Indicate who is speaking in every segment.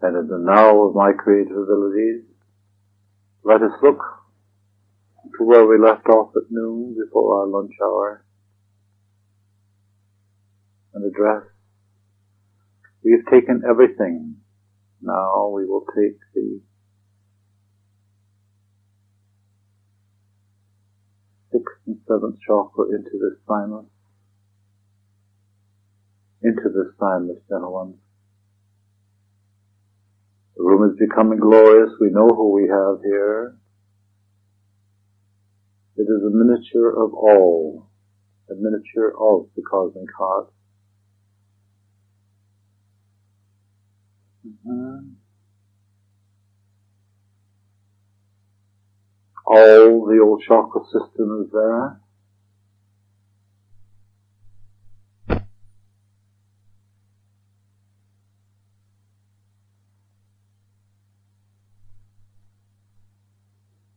Speaker 1: And in the now of my creative abilities, let us look to where we left off at noon before our lunch hour and address, we have taken everything. Now we will take the 6th and 7th chakra into this thymus, gentle ones. The room is becoming glorious. We know who we have here. It is a miniature of all, a miniature of the cosmic heart. All the old chakra system is there.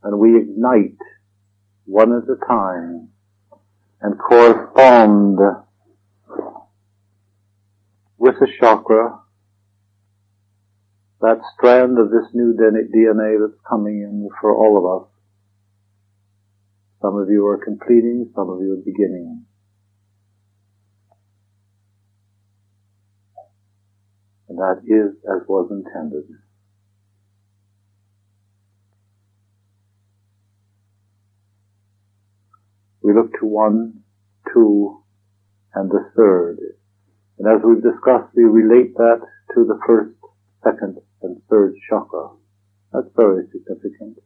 Speaker 1: And we ignite one at a time and correspond with the chakra, that strand of this new DNA that's coming in for all of us. Some of you are completing, some of you are beginning. And that is as was intended. We look to 1, 2, and the 3rd. And as we've discussed, we relate that to the 1st, 2nd, and 3rd chakra. That's very significant.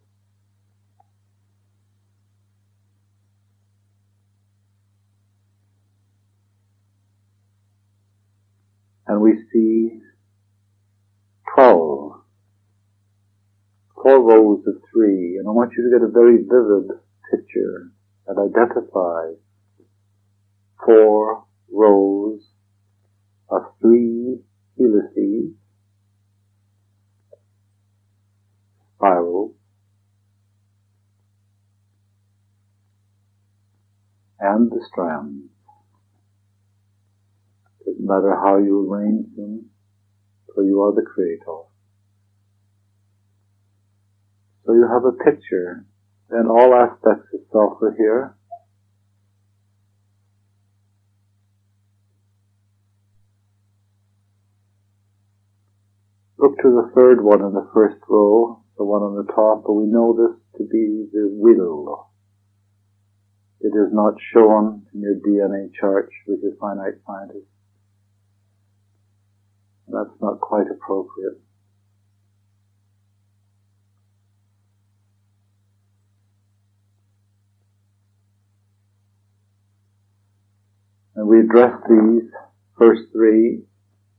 Speaker 1: And we see 12. 4 rows of 3. And I want you to get a very vivid picture and identify 4 rows of 3 helices, spirals, and the strands. Doesn't matter how you arrange them, for you are the creator. So you have a picture, and all aspects of self are here. Look to the 3rd one in the 1st row, the one on the top, but we know this to be the will. It is not shown in your DNA chart with your finite scientist. That's not quite appropriate. And we address these first 3,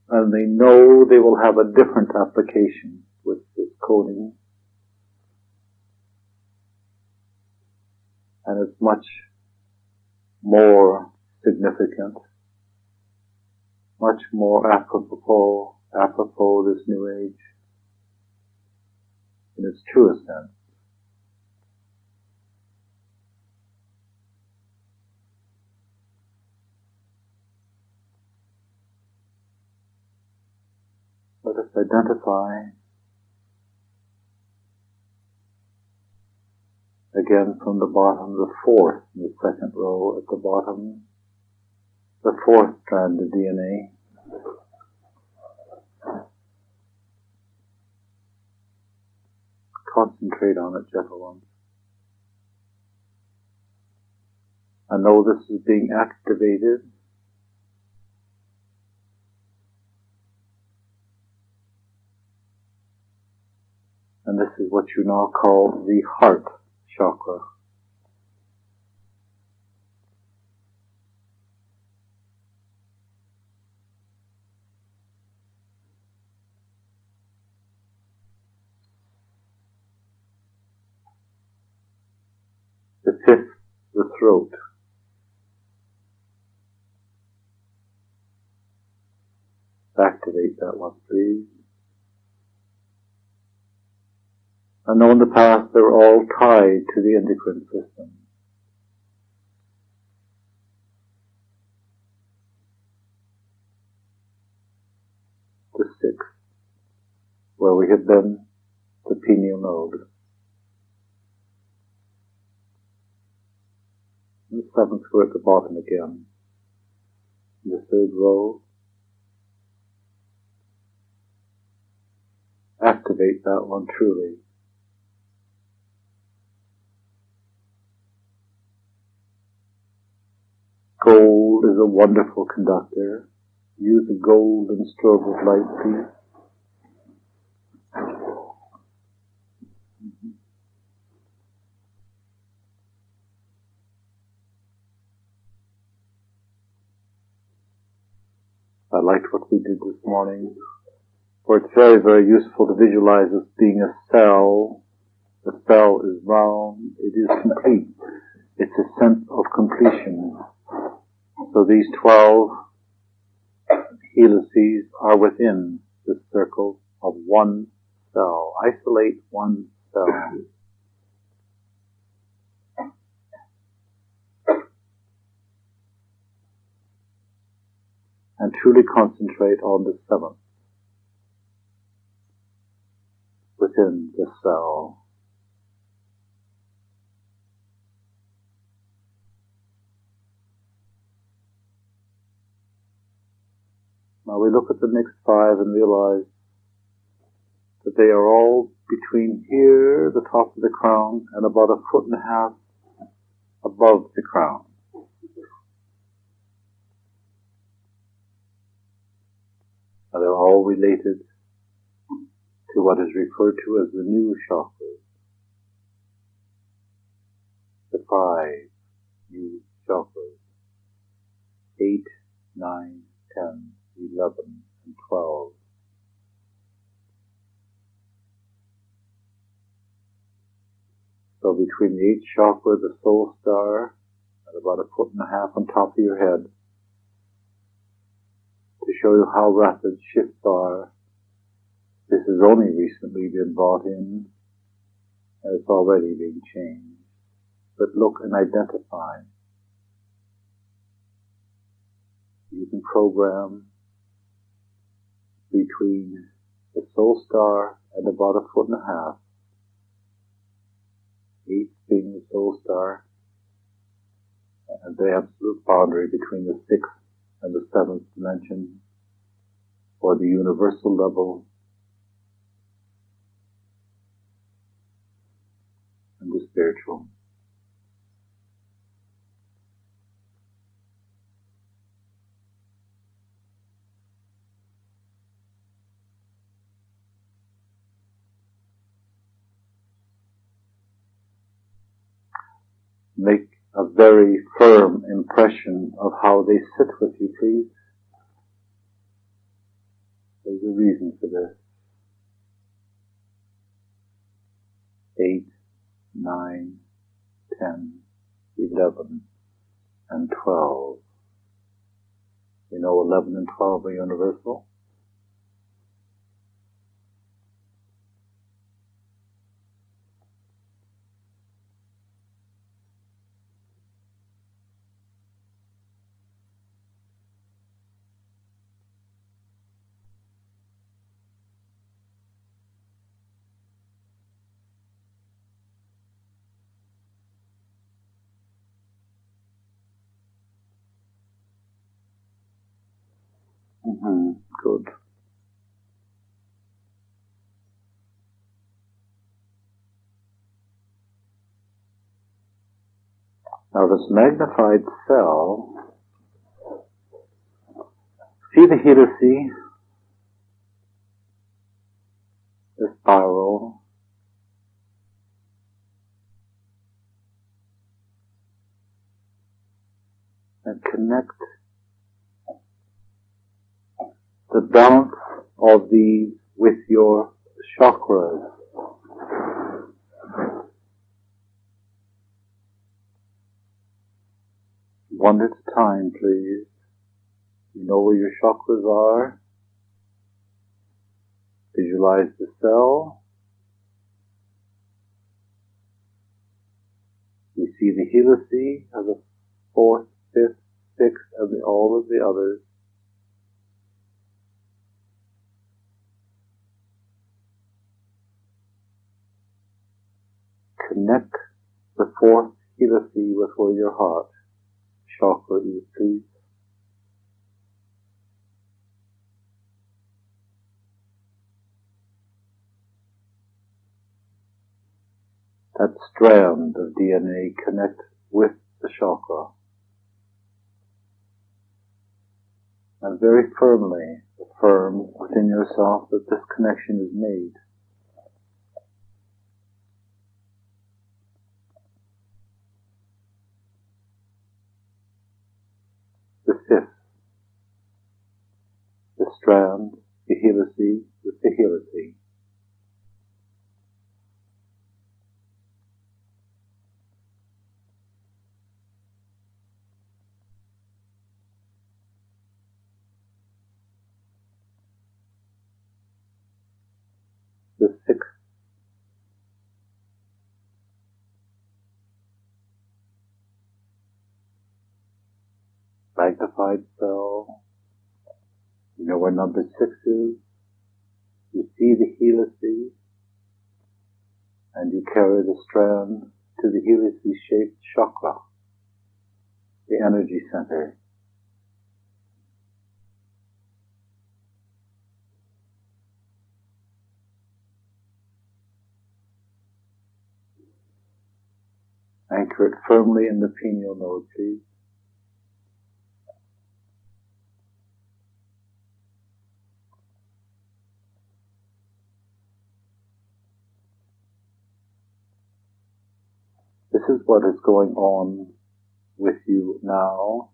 Speaker 1: and they know they will have a different application with this coding. And it's much more significant, much more apropos this new age in its truest sense. Let us identify again from the bottom, the 4th in the 2nd row at the bottom, the 4th strand of DNA. Concentrate on it, gentle ones. I know this is being activated. And this is what you now call the heart chakra. The 5th, the throat. Activate that one, please. I know in the past they were all tied to the endocrine system. The 6th. where we have been, the pineal node. And the seventh, we're at the bottom again. In the third row, activate that one truly. Gold is a wonderful conductor. Use a golden strobe of light, please. I liked what we did this morning, for it's very, very useful to visualize us being a cell. The cell is round, it is complete. It's a sense of completion. So these 12 helices are within the circle of one cell. Isolate one cell. And truly concentrate on the seventh within the cell. Now we look at the next 5 and realize that they are all between here, the top of the crown, and about 1.5 feet above the crown. Now they're all related to what is referred to as the new chakras. The 5 new chakras. 8, 9, 10, 11, and 12. So between the 8th chakra, the soul star, at about 1.5 feet on top of your head, to show you how rapid shifts are. This has only recently been brought in, and it's already being changed. But look and identify. You can program between the soul star and about 1.5 feet. 8 being the soul star, and the absolute boundary between the 6th and the 7th dimension, or the universal level, and the spiritual. Make a very firm impression of how they sit with you, please. There's a reason for this. 8, 9, 10, 11, and 12. You know 11 and 12 are universal? Good. Now this magnified cell, see the helice, the spiral, and connect the balance of these with your chakras. One at a time, please. You know where your chakras are. Visualize the cell. You see the helice of the 4th, 5th, 6th, and all of the others. connect the fourth helice with where your heart chakra is, please. That strand of DNA connect with the chakra. And very firmly affirm within yourself that this connection is made. The fifth, the strand, the helice with the helice. The sixth, magnified cell. You know where number 6 is. You see the helice, and you carry the strand to the helice-shaped chakra, the energy center. Anchor it firmly in the pineal node, please. This is what is going on with you now.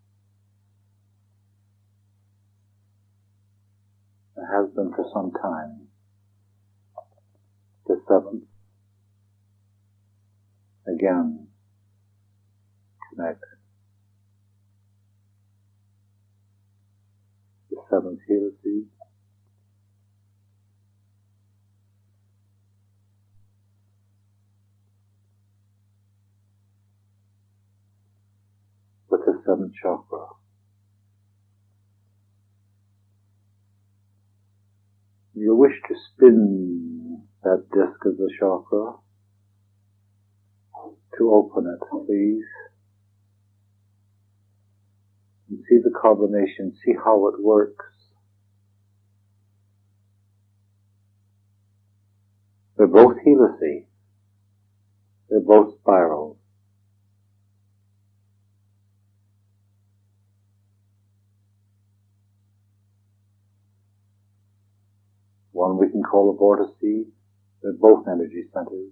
Speaker 1: It has been for some time. The seventh. Again. Connect. The seventh helice. With the seventh chakra. You wish to spin that disc of the chakra. To open it, please. And see the combination, see how it works. They're both helice. They're both spirals. One we can call a vortice. They're both energy centers.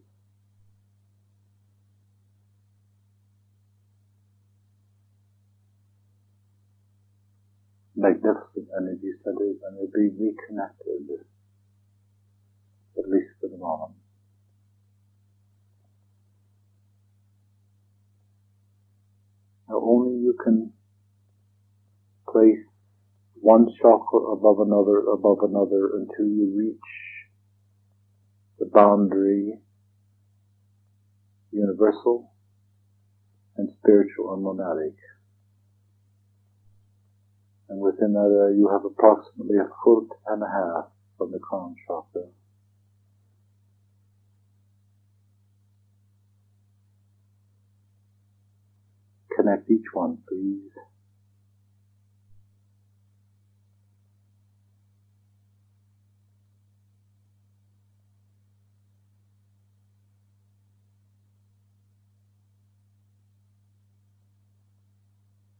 Speaker 1: Magnificent energy centers, and they'll be reconnected, at least for the moment. Now only you can place one chakra above another, until you reach the boundary, universal and spiritual and monadic. And within that area you have approximately a foot and a half from the crown chakra. Connect each one, please.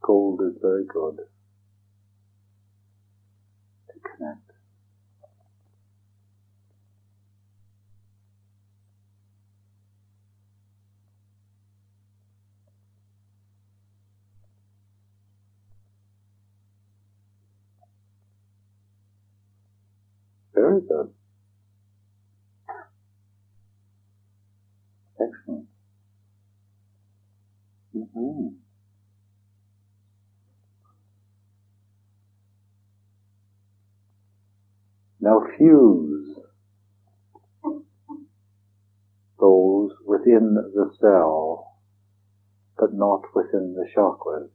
Speaker 1: Gold is very good to connect. Very good. Excellent. Now fuse those within the cell, but not within the chakras.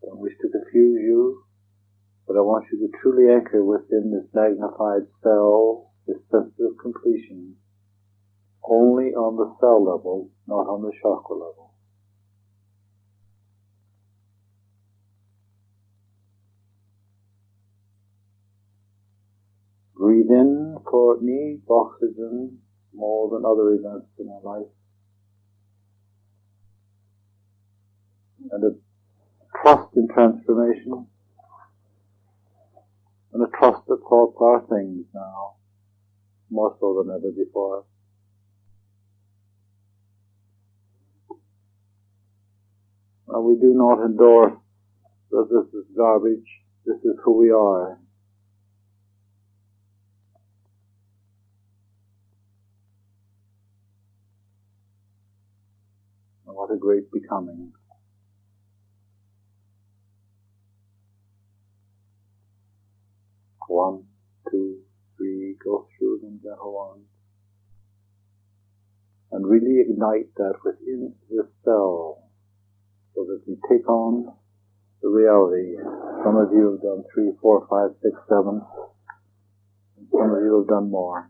Speaker 1: Don't wish to confuse you, but I want you to truly anchor within this magnified cell, this sense of completion, only on the cell level, not on the chakra level. Breathe in, for it needs oxygen more than other events in our life. And a trust in transformation, and a trust that thoughts are things now, more so than ever before. And we do not endorse that this is garbage, this is who we are. And what a great becoming. One, two, three, go through them, gentle ones. And really ignite that within the cell, so that we take on the reality. Some of you have done 3, 4, 5, 6, 7. And some of you have done more.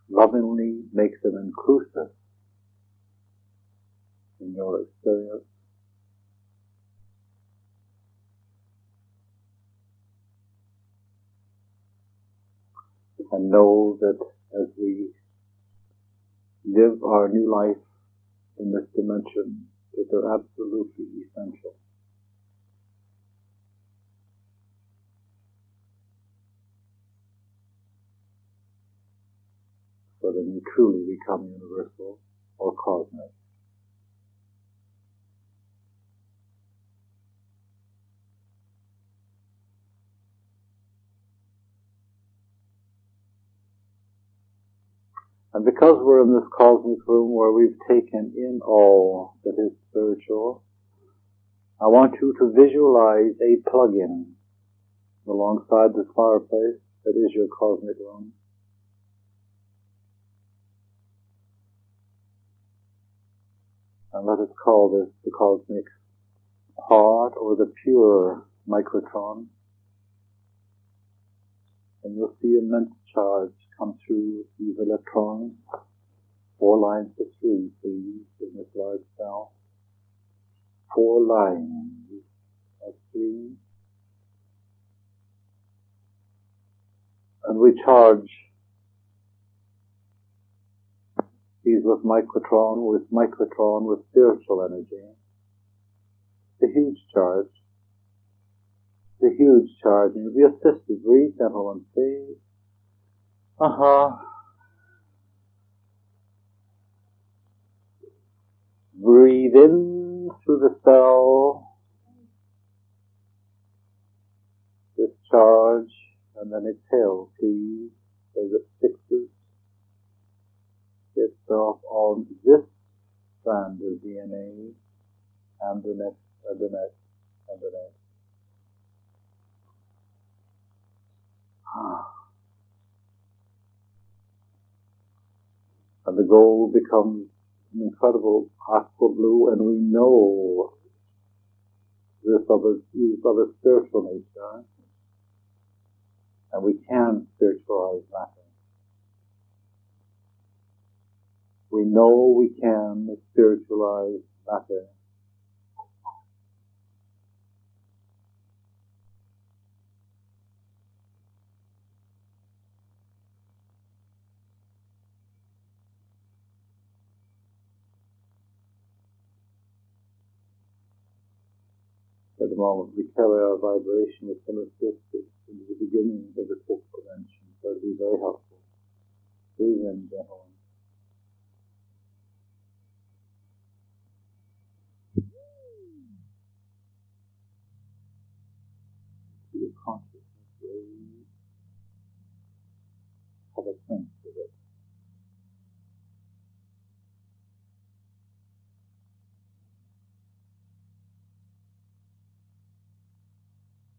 Speaker 1: Lovingly make them inclusive in your experience. And know that as we live our new life in this dimension, that they're absolutely essential. So that you truly become universal or cosmic. And because we're in this cosmic room where we've taken in all that is spiritual, I want you to visualize a plug-in alongside this fireplace that is your cosmic room. And let us call this the cosmic heart or the pure microtron. And you'll see immense charge come through these electrons. 4 lines to 3, please, in this large cell. 4 lines of 3. And we charge these with spiritual energy. The huge charge. The huge charge. And you'll be assisted. Breathe, gentlemen, please. Breathe in through the cell. Discharge. And then exhale, please, as it fixes itself on this strand of DNA, and the next, and the next, and the next. And the gold becomes an incredible aqua blue, and we know this of a spiritual nature, and we can spiritualize matter. We know we can spiritualize matter. At the moment, we carry our vibration with some assistance into the beginning of the 6th dimension, so it'll be very helpful. Breathe in, gentlemen. Your consciousness raise. Have a sense of it.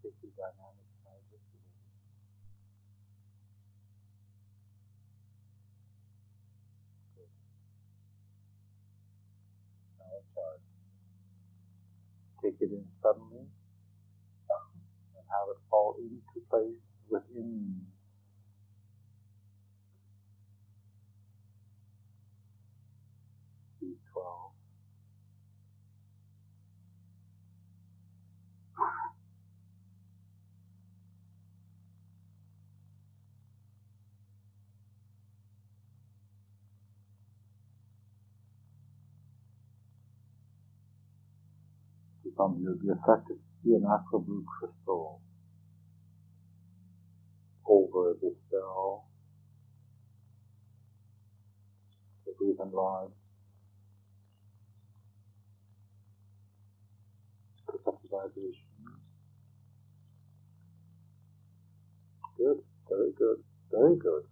Speaker 1: Take the dynamic side with you. Now a charge. take it in suddenly and have it fall into place within. B12. You'll be affected to see an aqua blue crystal over the cell. So breathe in large. Pick up the vibration. Good. Very good. Very good.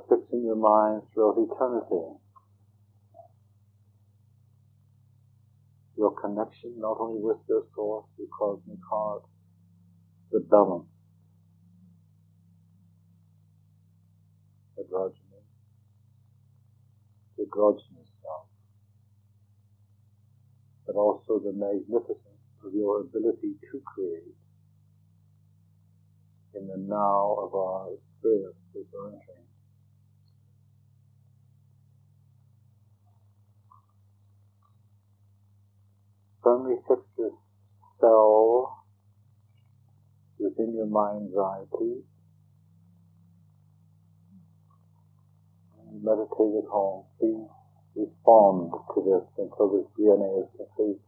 Speaker 1: Fixing your mind throughout eternity. Your connection not only with your source, your cosmic heart, the balance, the androgynous self, but also the magnificence of your ability to create in the now of our experience with our entering. Firmly fix this cell within your mind's eye, please. And meditate at home. Please respond to this until this DNA is complete.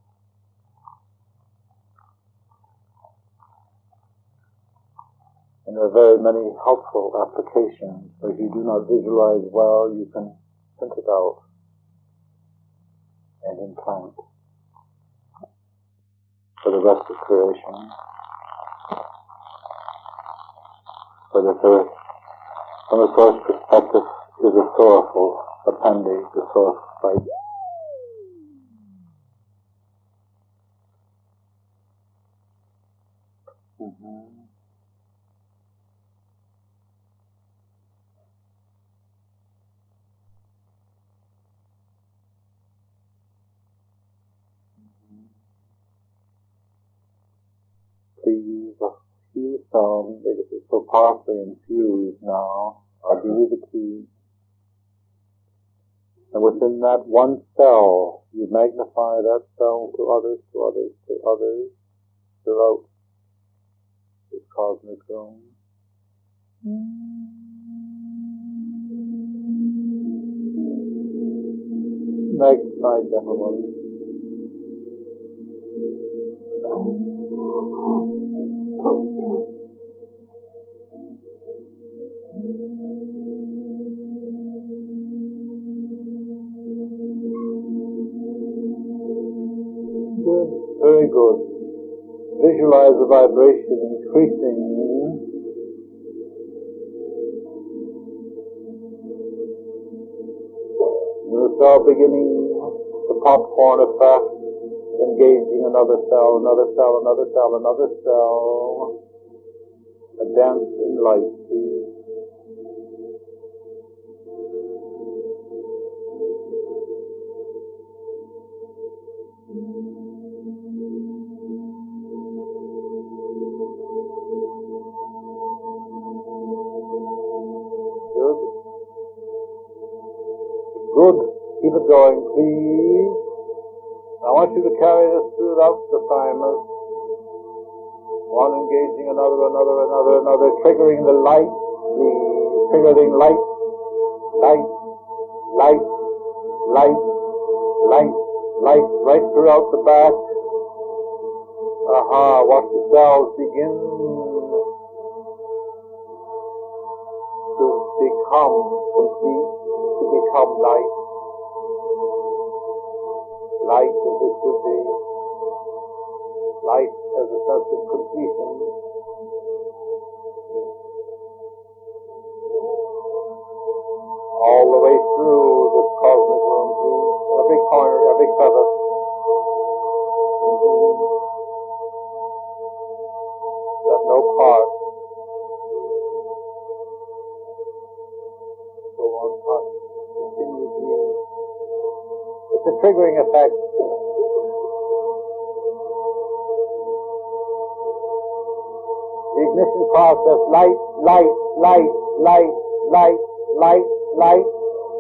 Speaker 1: And there are very many helpful applications. If you do not visualize well, you can print it out and implant for the rest of creation. But if there, from a source perspective, is a sorrowful appendage, the source light. Please, feel sound, it is so powerfully infused now. I'll give you the key. And within that one cell, you magnify that cell to others, to others, to others, throughout this cosmic zone. Next night, gentlemen. Good, very good. Visualize the vibration increasing. The cell beginning the popcorn effect, engaging another cell, another cell, another cell, another cell. A dance in light, please. Good. Keep it going, please. I want you to carry this throughout the thymus. One engaging another, triggering the light, please. Triggering light, light, light, light, light, light, right throughout the back. Watch the cells begin to become complete, to become light. Light as it should be. Light as a sense of completion. All the way through triggering effect. The ignition process, light, light, light, light, light, light, light,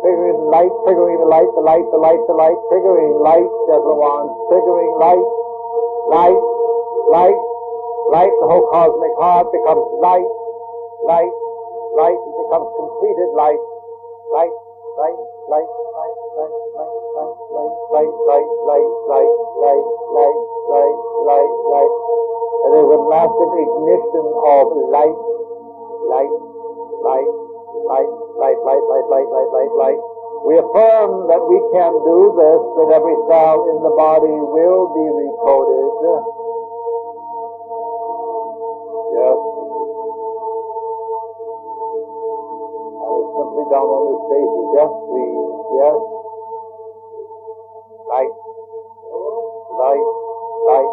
Speaker 1: triggering the light, triggering the light, the light, the light, the light, triggering light, gentle ones, triggering light, light, light, light, the whole cosmic heart becomes light, light, light, it becomes completed light, light, light, light, light, light, light, light, light, light, light, light, light, light, light, light, light. And there's a massive ignition of light, light, light, light, light, light, light, light, light, light, light. We affirm that we can do this, that every cell in the body will be recoded. Yes. And it's simply down on this basis. Yes, please. Yes. Light, light, light,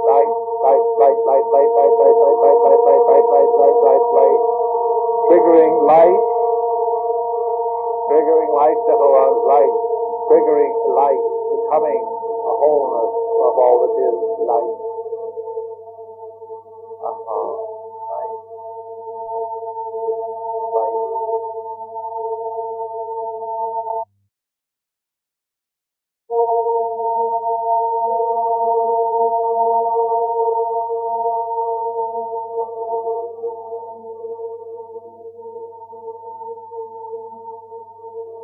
Speaker 1: light, light, light, light, light, light, light, light, light, light, light, light, light, light, light, light. Triggering light, gentle ones, light, triggering light, becoming a wholeness of all that is light. Light, light.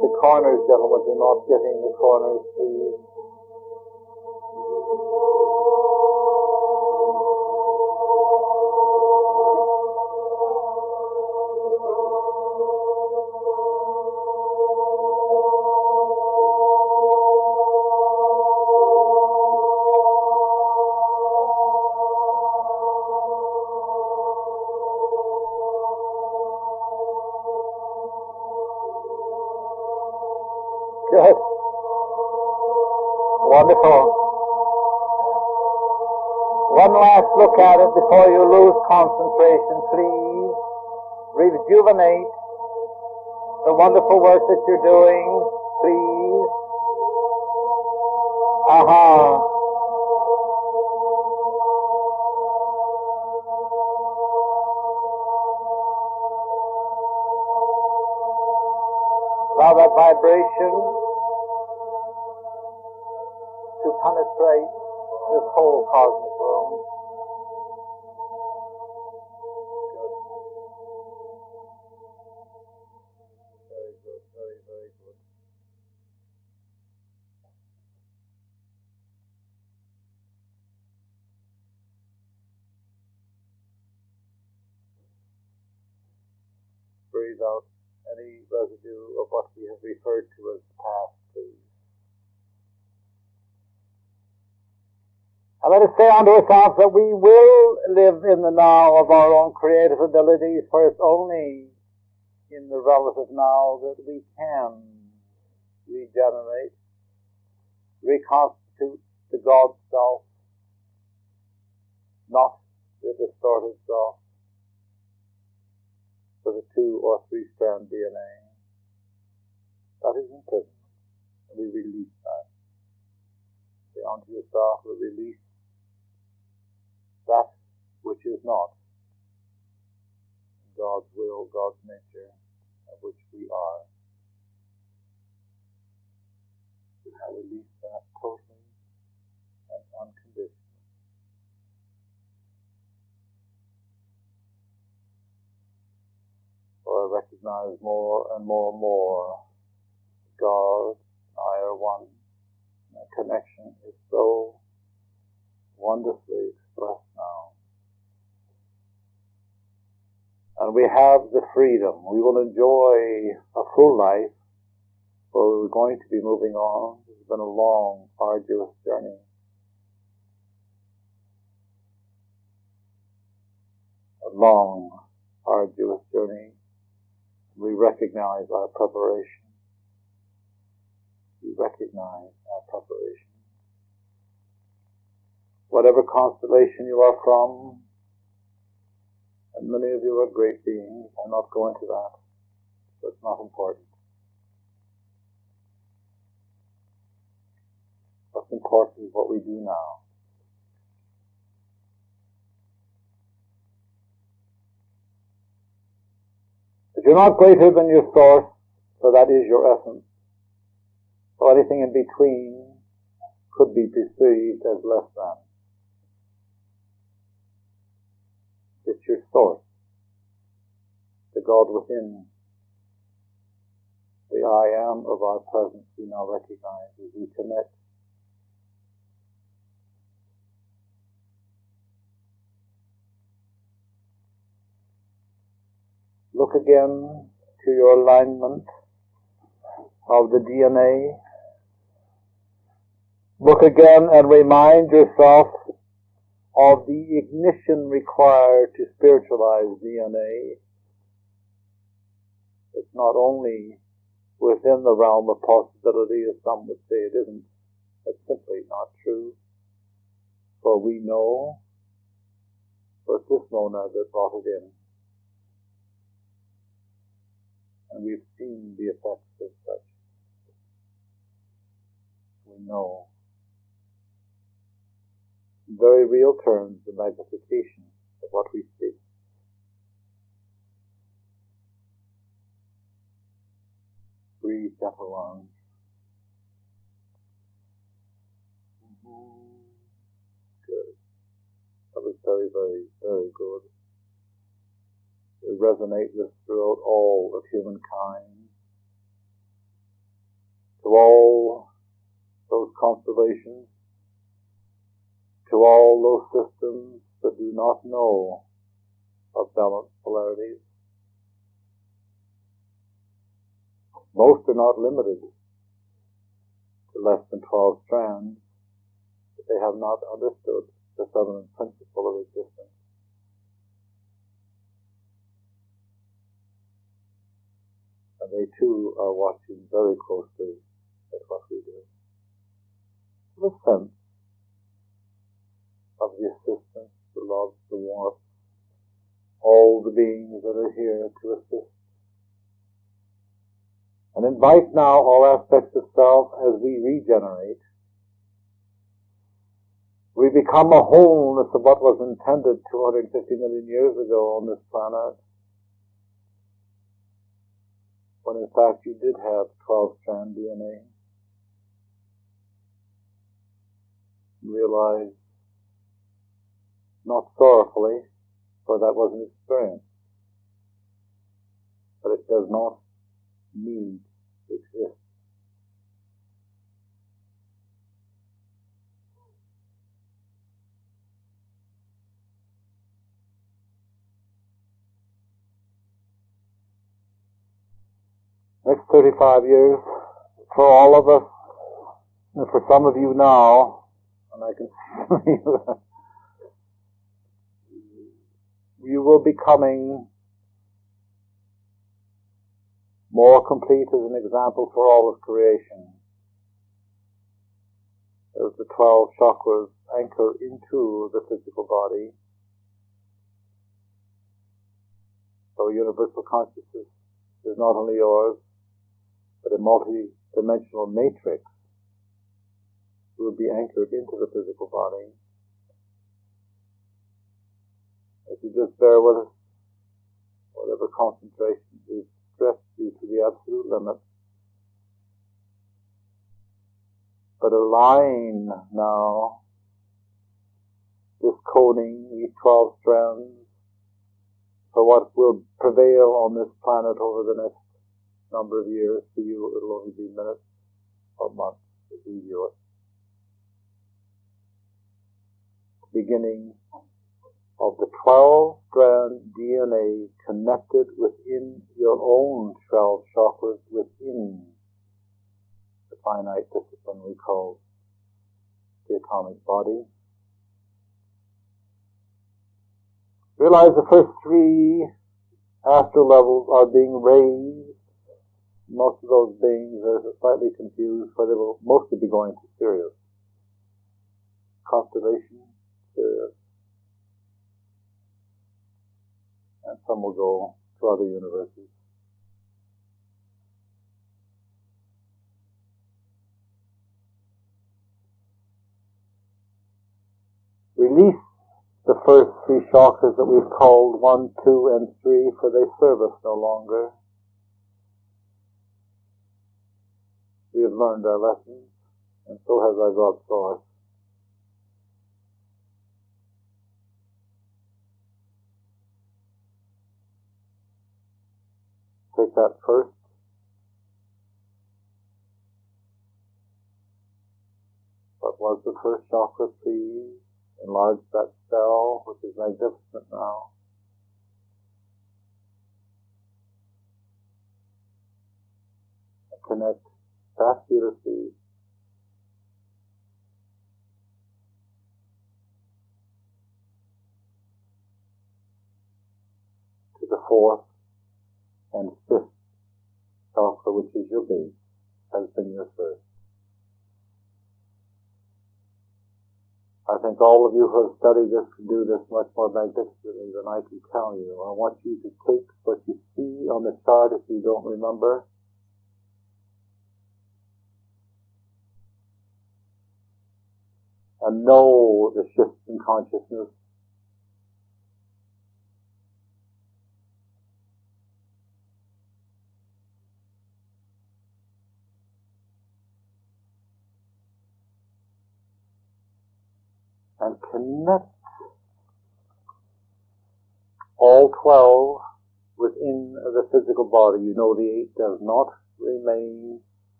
Speaker 1: The corners, gentlemen, you're not getting the corners, please. Good. Wonderful. One last look at it before you lose concentration, please. Rejuvenate the wonderful work that you're doing, please. Allow that vibration to penetrate this whole cosmic room. Good. Very good, very, very good. Breathe out any residue of what we have referred to as the past, please. And let us say unto ourselves that we will live in the now of our own creative abilities, for it's only in the relative now that we can regenerate, reconstitute the God self, not the distorted self, for the 2 or 3 strand DNA. That is imprisonment. And we release that. Say unto yourself, we release that which is not God's will, God's nature, of which we are. I release that totally and unconditionally. For I recognize more and more and more God and I are one. And that connection is so wonderfully expressed now. And we have the freedom. We will enjoy a full life, for we're going to be moving on. It's been a long, arduous journey. A long, arduous journey. We recognize our preparation. We recognize our preparation. Whatever constellation you are from, and many of you are great beings, I'm not going to that. That's not important. important is what we do now. If you're not greater than your source, so that is your essence, so anything in between could be perceived as less than. It's your source, the God within, the I am of our presence we now recognize as we connect. Look again to your alignment of the DNA. Look again and remind yourself of the ignition required to spiritualize DNA. It's not only within the realm of possibility, as some would say it isn't. That's simply not true. For we know, for it's this Mona that brought it in. And we've seen the effects of such. We know. In very real terms, the magnification of what we see. Breathe, gentle lungs. Good. That was very, very, very good. We resonate this throughout all of humankind. To all those constellations, to all those systems that do not know of balanced polarities. Most are not limited to less than 12 strands, but they have not understood the feminine principle of existence. And they too are watching very closely at what we do. The sense of the assistance, the love, the warmth, all the beings that are here to assist. And invite now all aspects of self as we regenerate. We become a wholeness of what was intended 250 million years ago on this planet. When in fact you did have 12-strand DNA. Realize, not sorrowfully, for that was an experience, but it does not need to exist. Next 35 years, for all of us, and for some of you now, and I can see you will be coming more complete as an example for all of creation. As the 12 chakras anchor into the physical body. So universal consciousness is not only yours, but a multi-dimensional matrix will be anchored into the physical body. If you just bear with us, whatever concentration, we've stretched you to the absolute limit. But align now this coding, these 12 strands, for what will prevail on this planet over the next number of years. For you, it'll only be minutes or months as we view it. Beginning of the 12-strand DNA connected within your own 12 chakras within the finite discipline we call the atomic body. Realize the first 3 astral levels are being raised. Most of those beings are slightly confused, for they will mostly be going to Sirius. Constellation, Sirius. And some will go to other universes. first three chakras that we've called 1, 2, and 3, for they serve us no longer. We have learned our lessons, and so has our God Source. Take that first. What was the first chakra? 3. Enlarge that cell, which is magnificent now. And connect vascularly to the 4th and 5th chakra, which is your base, has been your first. I think all of you who have studied this can do this much more magnificently than I can tell you. I want you to take what you see on the chart if you don't remember, and know the shift in consciousness. And connect all 12 within the physical body. You know the 8 does not remain.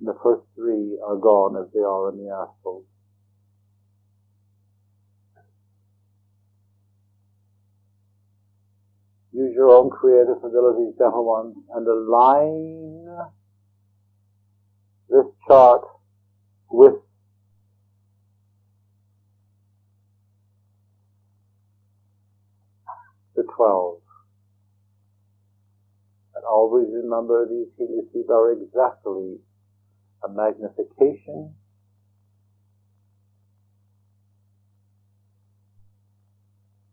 Speaker 1: The first 3 are gone as they are in the astral. Use your own creative abilities, gentle ones, and align this chart with the 12. And always remember these helices are exactly a magnification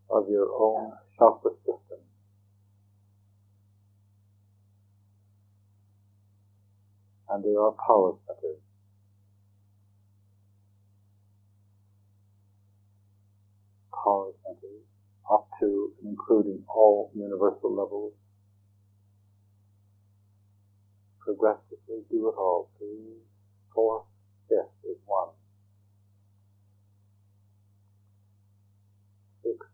Speaker 1: of your own chakra system. And they are power centers. Power centers up to and including all universal levels. Progressively do it all. 3, 4, 5 is 1. 6,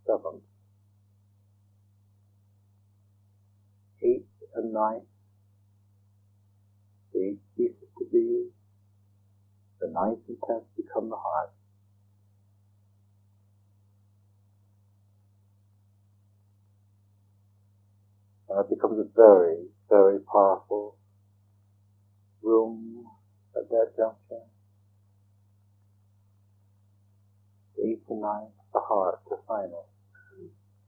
Speaker 1: 7, 8 and 9. The 8 ceases to be. The 9th and 10th become the heart. And it becomes a very, very powerful room at that juncture. The 8th and 9th, the heart, the final,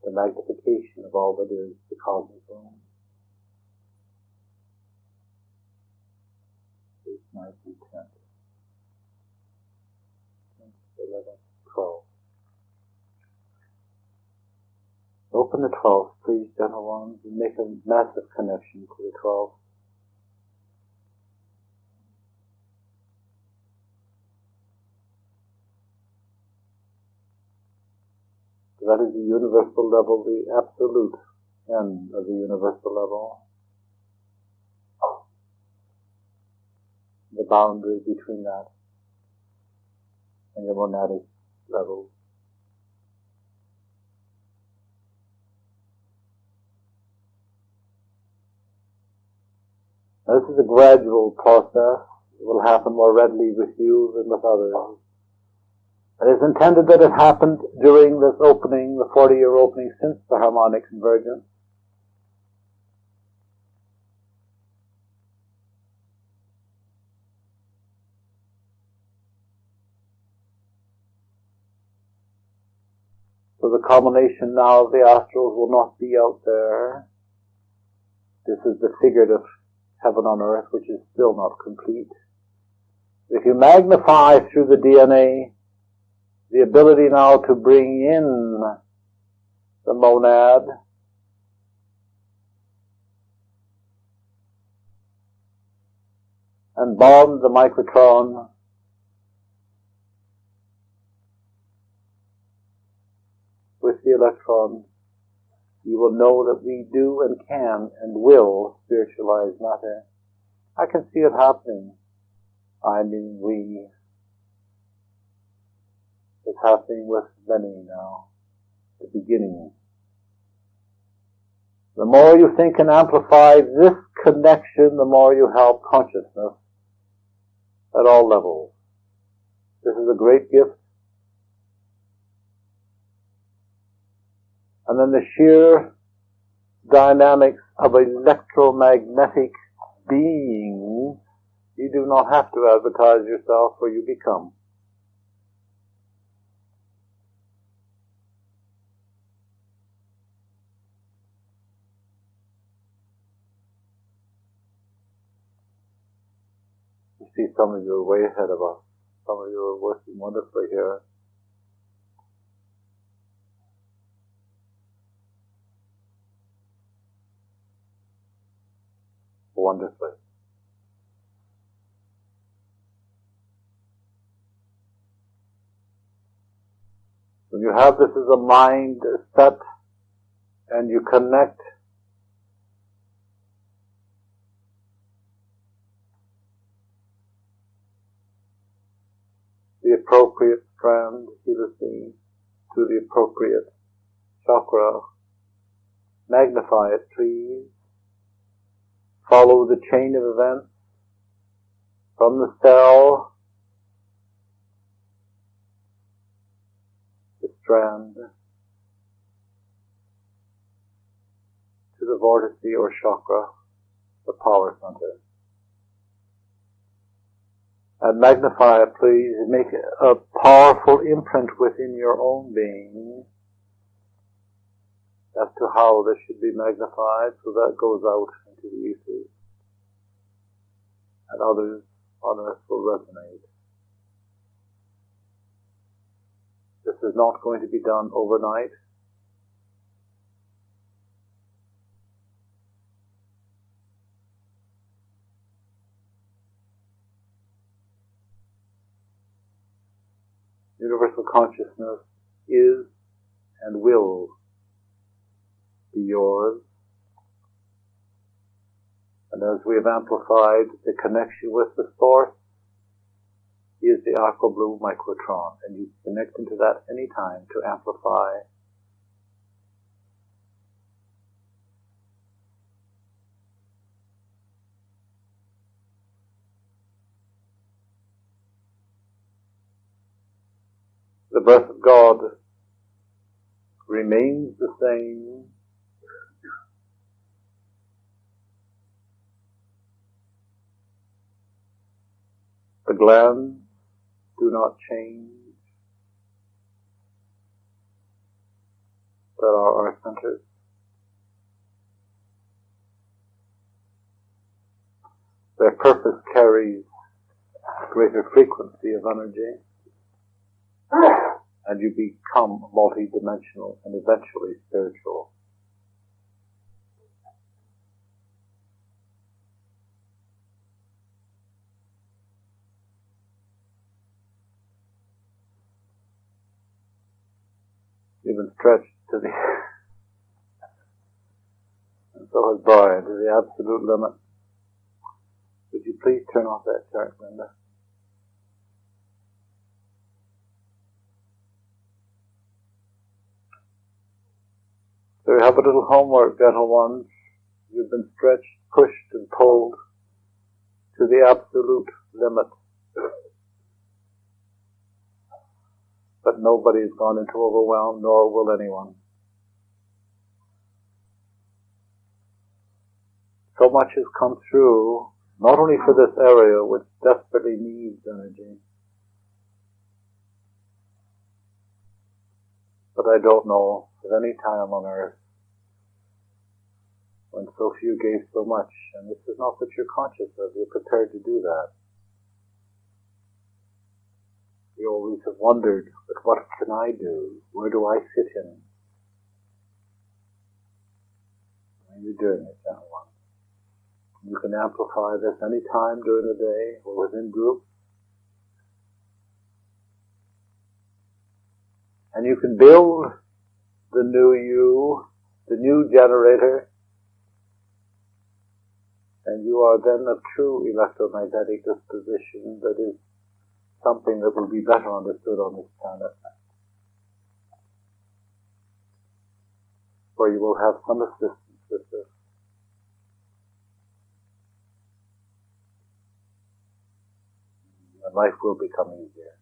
Speaker 1: the magnification of all that is the cosmic room. 8th, 9th, and 10th. 11, 12. Open the 12th, please, gentle ones, and make a massive connection to the 12th. That is the universal level, the absolute end of the universal level. The boundary between that and your monadic level. Now, this is a gradual process. It will happen more readily with you than with others. It is intended that it happened during this opening, the 40-year opening since the harmonic convergence. So the culmination now of the astrals will not be out there. This is the figurative heaven on earth, which is still not complete. If you magnify through the DNA the ability now to bring in the monad, and bond the microtron with the electron, you will know that we do and can and will spiritualize matter. I can see it happening. I mean we. It's happening with many now. The beginning. The more you think and amplify this connection, the more you help consciousness at all levels. This is a great gift. And then the sheer dynamics of electromagnetic being, you do not have to advertise yourself, for you become. You see, some of you are way ahead of us. Some of you are working wonderfully here. Wonderfully. When you have this as a mind set and you connect the appropriate strand, helixine, to the appropriate chakra, magnify it, please. Follow the chain of events from the cell, the strand, to the vortice or chakra, the power center. And magnify it, please. Make a powerful imprint within your own being as to how this should be magnified, so that goes out into the ether, and others on earth will resonate. This is not going to be done overnight. Universal consciousness is and will be yours. And as we have amplified the connection with the source, is the aqua blue microtron, and you connect into that any time to amplify the breath of God remains the same. The glands do not change. That are our centers. Their purpose carries greater frequency of energy, and you become multidimensional and eventually spiritual. You've been stretched to the, and so has Brian, to the absolute limit. Would you please turn off that chart, Linda? So you have a little homework, gentle ones. You've been stretched, pushed, and pulled to the absolute limit. But nobody's gone into overwhelm, nor will anyone. So much has come through, not only for this area, which desperately needs energy, but I don't know of any time on earth when so few gave so much, and this is not what you're conscious of. You're prepared to do that. You always have wondered, but what can I do? Where do I fit in? And you're doing it, gentle one. You can amplify this any time during the day or within groups. And you can build the new you, the new generator, and you are then a true electromagnetic disposition that is something that will be better understood on this planet, where you will have some assistance with this. And life will become easier.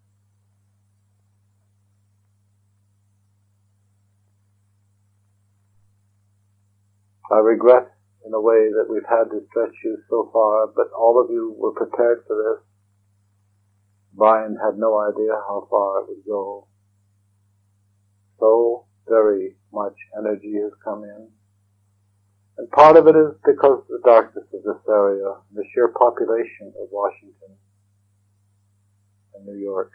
Speaker 1: I regret in a way that we've had to stretch you so far, but all of you were prepared for this. Brian had no idea how far it would go. So very much energy has come in. And part of it is because of the darkness of this area, the sheer population of Washington and New York.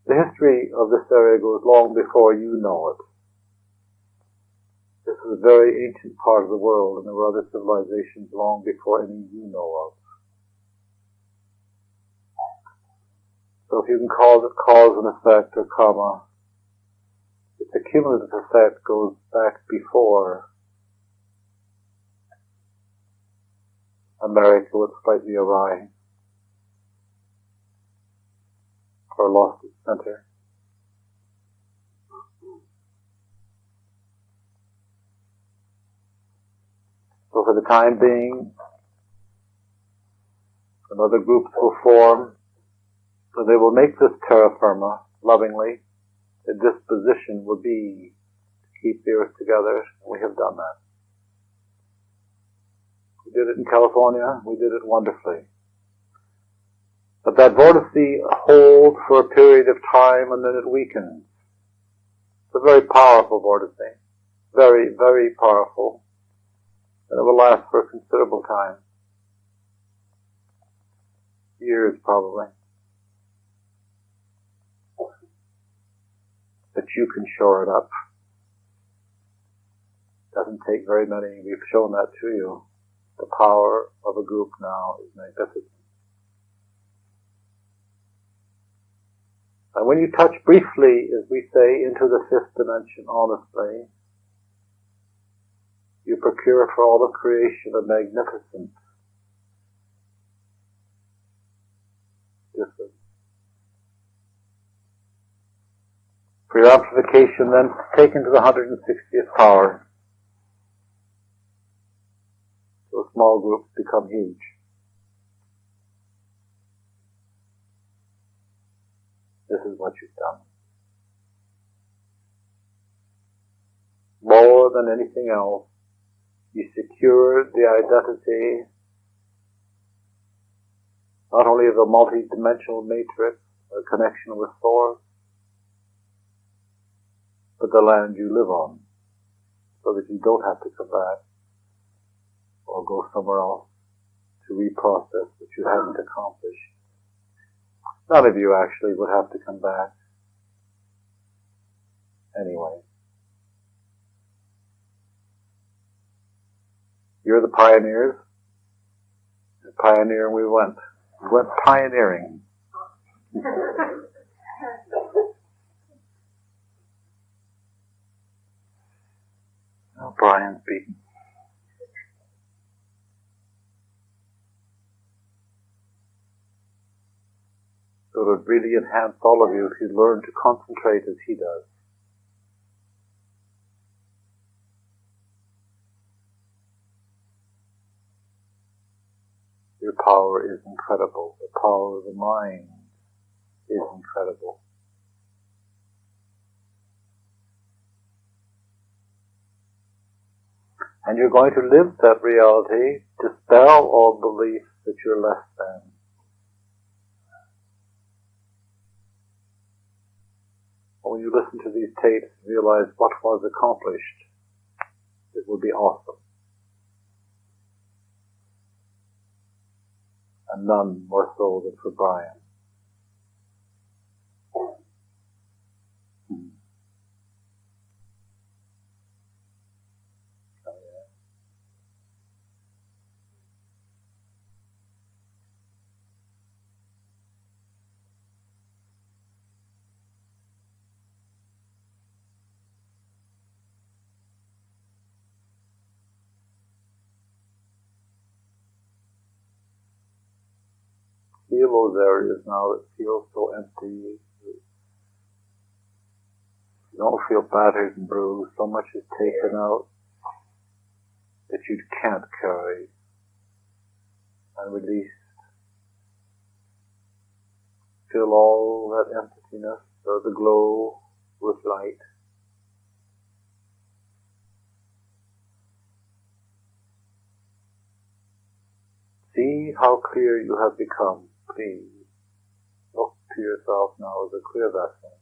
Speaker 1: The history of this area goes long before you know it. This is a very ancient part of the world, and there were other civilizations long before any you know of. So if you can call it cause and effect or karma, its accumulative effect goes back before America went slightly awry or lost its center. So for the time being, another group will form, so they will make this terra firma lovingly. The disposition will be to keep the earth together. We have done that. We did it in California. We did it wonderfully. But that vortice holds for a period of time and then it weakens. It's a very powerful vortice. Very, very powerful. And it will last for a considerable time. Years, probably. But you can shore it up. Doesn't take very many. We've shown that to you. The power of a group now is magnificent. And when you touch briefly, as we say, into the fifth dimension honestly, you procure for all the creation a magnificent difference. For your amplification then taken to the 160th power. So small groups become huge. This is what you've done. More than anything else, you secured the identity not only of a multi-dimensional matrix, a connection with Source, but the land you live on, so that you don't have to come back or go somewhere else to reprocess what you haven't accomplished. None of you actually would have to come back anyway. You're the pioneers. And pioneering we went. We went pioneering. Oh, Brian's beaten. So it would really enhance all of you if you learn to concentrate as he does. Your power is incredible. The power of the mind is incredible. And you're going to live that reality, dispel all beliefs that you're less than. When you listen to these tapes and realize what was accomplished, it will be awesome. And none more so than for Brian. feel those areas now that feel so empty. You don't feel battered and bruised. So much is taken out that you can't carry and release. Fill all that emptiness or the glow with light. See how clear you have become. Please look to yourself now as a clear vessel.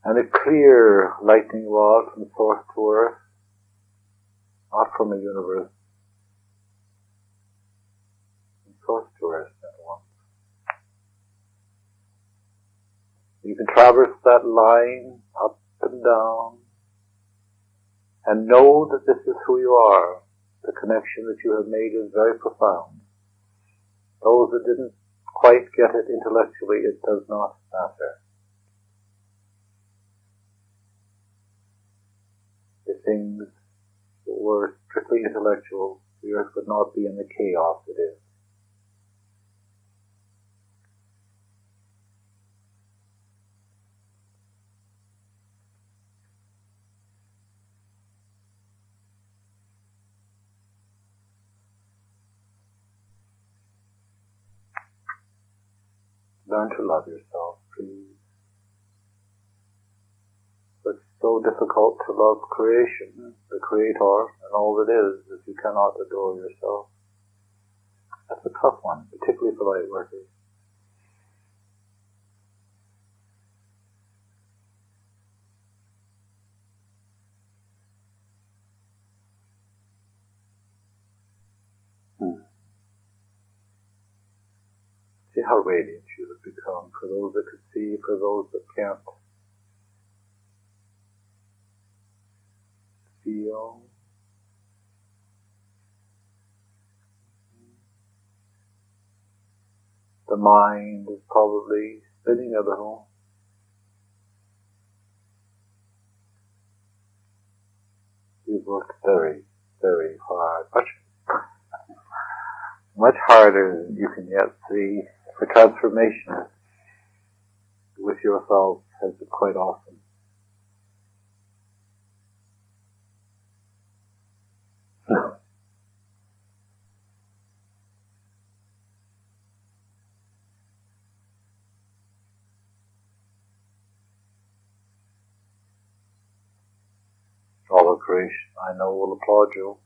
Speaker 1: And a clear lightning rod from source to earth, not from a universe. From source to earth at once. You can traverse that line up and down and know that this is who you are. The connection that you have made is very profound. Those that didn't quite get it intellectually, it does not matter. If things were strictly intellectual, the earth would not be in the chaos it is. Learn to love yourself, please. It's so difficult to love creation, the Creator, and all that is, if you cannot adore yourself. That's a tough one, particularly for light workers. See how radiant you have become, for those that could see, for those that can't. Feel. The mind is probably spinning a little. You've worked very, very hard. Much harder than you can yet see. For transformation with yourself has been quite awesome. All of creation, I know, will applaud you.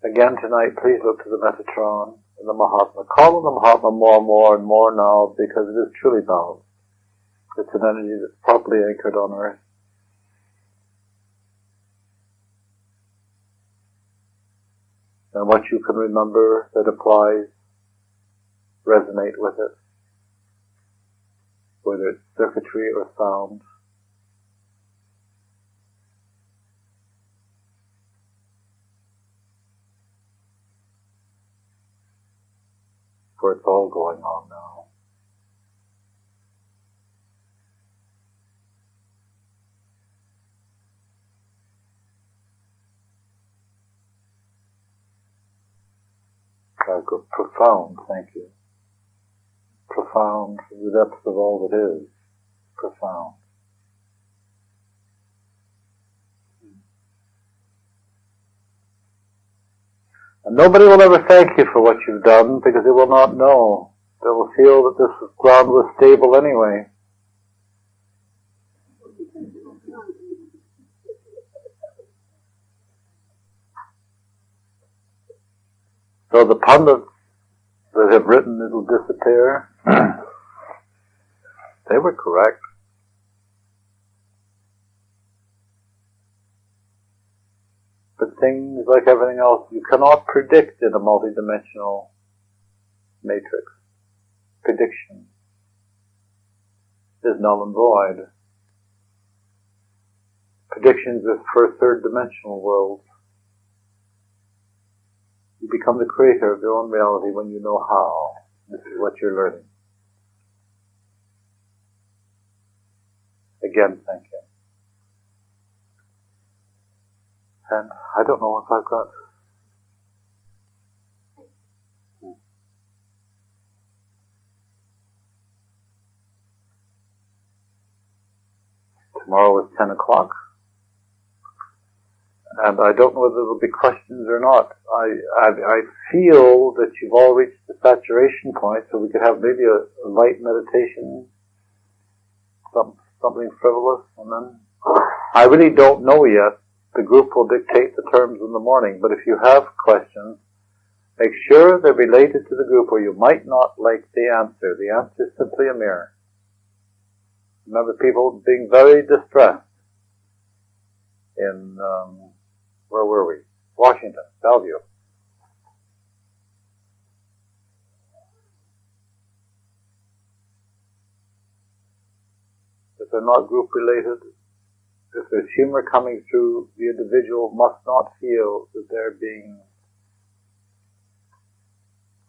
Speaker 1: Again tonight, please look to the Metatron and the Mahatma. Call on the Mahatma more and more now, because it is truly balanced. It's an energy that's properly anchored on earth. And what you can remember that applies, resonate with it. Whether it's circuitry or sound. For it's all going on now. Profound, thank you. Profound from the depths of all that is. Profound. And nobody will ever thank you for what you've done, because they will not know. They will feel that this ground was stable anyway. So the pundits that have written it'll disappear, they were correct. But things, like everything else, you cannot predict in a multidimensional matrix. Prediction is null and void. Predictions are for third dimensional worlds. You become the creator of your own reality when you know how. This is what you're learning. Again, thank you. And I don't know if I've got... Tomorrow is 10 o'clock. And I don't know whether there will be questions or not. I feel that you've all reached the saturation point, so we could have maybe a light meditation, something frivolous, and then... I really don't know yet. The group will dictate the terms in the morning, but if you have questions, make sure they're related to the group, or you might not like the answer. The answer is simply a mirror. Remember people being very distressed in, where were we? Washington, Bellevue. If they're not group related, if there's humor coming through, the individual must not feel that they're being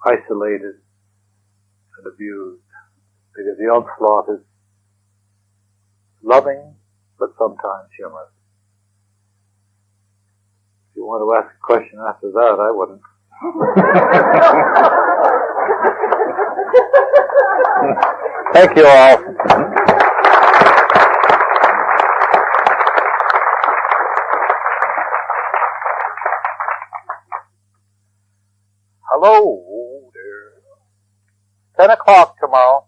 Speaker 1: isolated and abused, because the onslaught is loving, but sometimes humorous. If you want to ask a question after that, I wouldn't. Thank you all. Hello there. 10 o'clock tomorrow.